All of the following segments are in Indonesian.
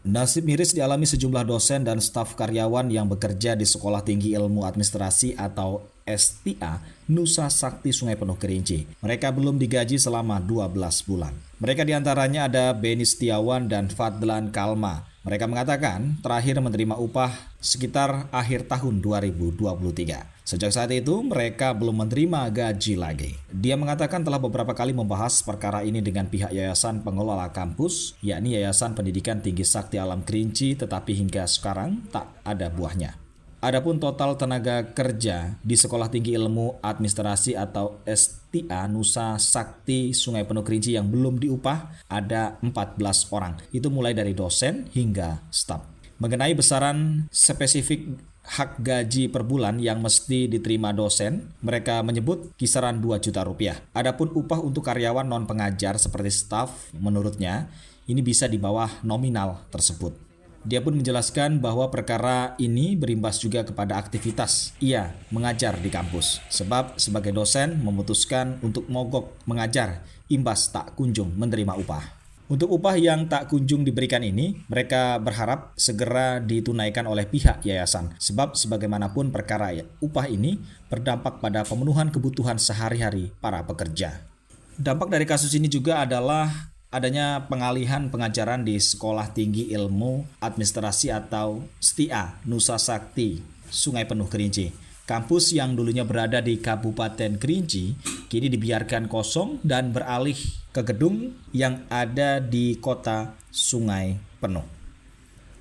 Nasib miris dialami sejumlah dosen dan staf karyawan yang bekerja di Sekolah Tinggi Ilmu Administrasi atau STA Nusa Sakti Sungai Penuh Kerinci. Mereka belum digaji selama 12 bulan. Mereka diantaranya ada Beni Setiawan dan Fadlan Kalma. Mereka mengatakan terakhir menerima upah sekitar akhir tahun 2023. Sejak saat itu, mereka belum menerima gaji lagi. Dia mengatakan telah beberapa kali membahas perkara ini dengan pihak Yayasan Pengelola Kampus, yakni Yayasan Pendidikan Tinggi Sakti Alam Kerinci, tetapi hingga sekarang tak ada buahnya. Adapun total tenaga kerja di Sekolah Tinggi Ilmu Administrasi atau STA Nusa Sakti Sungai Penuh Kerinci yang belum diupah ada 14 orang. Itu mulai dari dosen hingga staf. Mengenai besaran spesifik hak gaji per bulan yang mesti diterima dosen, mereka menyebut kisaran 2 juta rupiah. Adapun upah untuk karyawan non-pengajar seperti staf, menurutnya ini bisa di bawah nominal tersebut. Dia pun menjelaskan bahwa perkara ini berimbas juga kepada aktivitas ia mengajar di kampus. Sebab sebagai dosen memutuskan untuk mogok mengajar, imbas tak kunjung menerima upah. Untuk upah yang tak kunjung diberikan ini, mereka berharap segera ditunaikan oleh pihak yayasan. Sebab sebagaimanapun perkara upah ini berdampak pada pemenuhan kebutuhan sehari-hari para pekerja. Dampak dari kasus ini juga adalah adanya pengalihan pengajaran di Sekolah Tinggi Ilmu Administrasi atau STIA Nusa Sakti Sungai Penuh Kerinci. Kampus yang dulunya berada di Kabupaten Kerinci kini dibiarkan kosong dan beralih ke gedung yang ada di kota Sungai Penuh.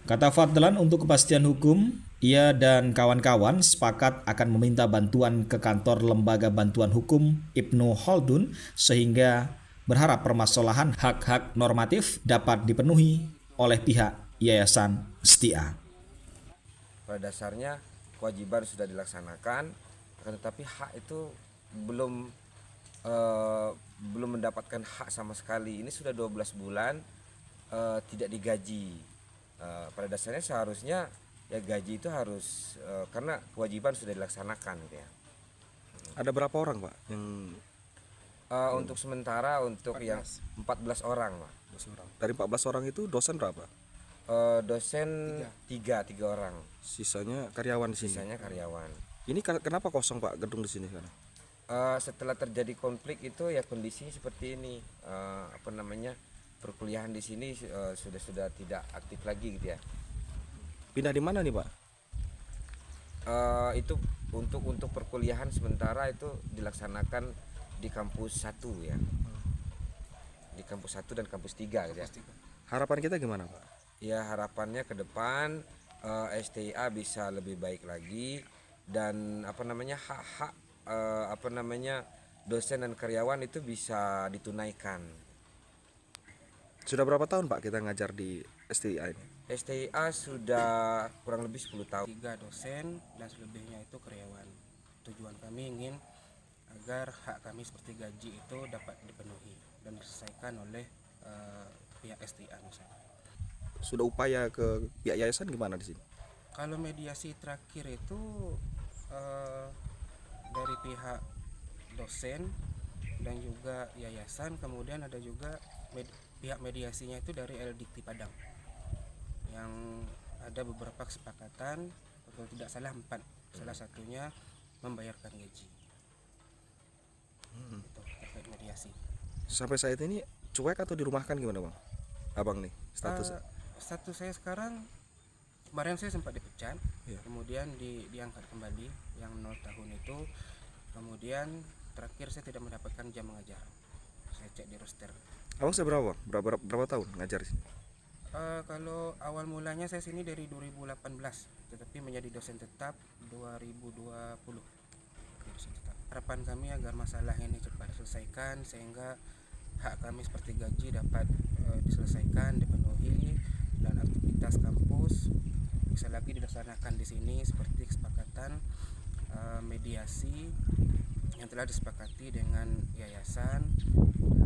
Kata Fadlan, untuk kepastian hukum, ia dan kawan-kawan sepakat akan meminta bantuan ke kantor Lembaga Bantuan Hukum Ibnu Khaldun sehingga berharap permasalahan hak-hak normatif dapat dipenuhi oleh pihak Yayasan STIA. Pada dasarnya kewajiban sudah dilaksanakan, akan tetapi hak itu belum mendapatkan hak sama sekali. Ini sudah 12 bulan tidak digaji. Pada dasarnya seharusnya ya gaji itu harus karena kewajiban sudah dilaksanakan gitu ya. Ada berapa orang, Pak, yang untuk sementara untuk 14. Yang 14 orang, Pak. Dari 14 orang itu dosen berapa? Dosen 3 orang. Sisanya karyawan di sini. Sisanya karyawan. Ini kenapa kosong, Pak, gedung di sini sekarang? Setelah terjadi konflik itu ya kondisinya seperti ini. Perkuliahan di sini sudah tidak aktif lagi gitu ya. Pindah di mana nih, Pak? Itu untuk perkuliahan sementara itu dilaksanakan di kampus 1 ya. Di kampus 1 dan kampus 3 gitu ya. Harapan kita gimana, Pak? Ya harapannya ke depan STIA bisa lebih baik lagi dan hak-hak dosen dan karyawan itu bisa ditunaikan. Sudah berapa tahun, Pak, kita ngajar di STIA ini? STIA sudah kurang lebih 10 tahun. 3 dosen dan selebihnya itu karyawan. Tujuan kami ingin agar hak kami seperti gaji itu dapat dipenuhi dan diselesaikan oleh pihak STIA misalnya. Sudah upaya ke pihak yayasan gimana di sini? Kalau mediasi terakhir itu dari pihak dosen dan juga yayasan, kemudian ada juga pihak mediasinya itu dari LDIKTI Padang yang ada beberapa kesepakatan, kalau tidak salah 4, salah satunya membayarkan gaji. Itu terkait mediasi. Sampai saat ini cuek atau dirumahkan gimana, Bang? Abang nih statusnya? Status saya sekarang, kemarin saya sempat dipecat, Ya. kemudian diangkat kembali yang 0 tahun itu, kemudian terakhir saya tidak mendapatkan jam mengajar. Saya cek di roster. Abang seberapa, Bang? Berapa tahun ngajar di sini? Kalau awal mulanya saya sini dari 2018, tetapi menjadi dosen tetap 2020. Dosen tetap. Harapan kami agar masalah ini cepat diselesaikan sehingga hak kami seperti gaji dapat diselesaikan, dipenuhi, dan aktivitas kampus bisa lagi dilaksanakan di sini seperti kesepakatan mediasi yang telah disepakati dengan yayasan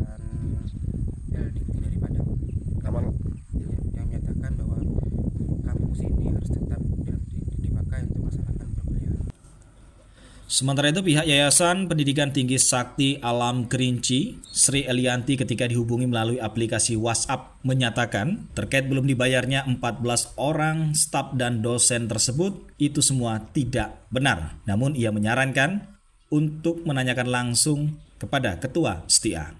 dan LDIKTI dari Padang. Yang menyatakan bahwa kampus ini harus tetap dipakai untuk melaksanakan perkuliahan. Sementara itu pihak Yayasan Pendidikan Tinggi Sakti Alam Kerinci, Sri Elianti ketika dihubungi melalui aplikasi WhatsApp menyatakan terkait belum dibayarnya 14 orang staf dan dosen tersebut itu semua tidak benar. Namun ia menyarankan untuk menanyakan langsung kepada Ketua STIA.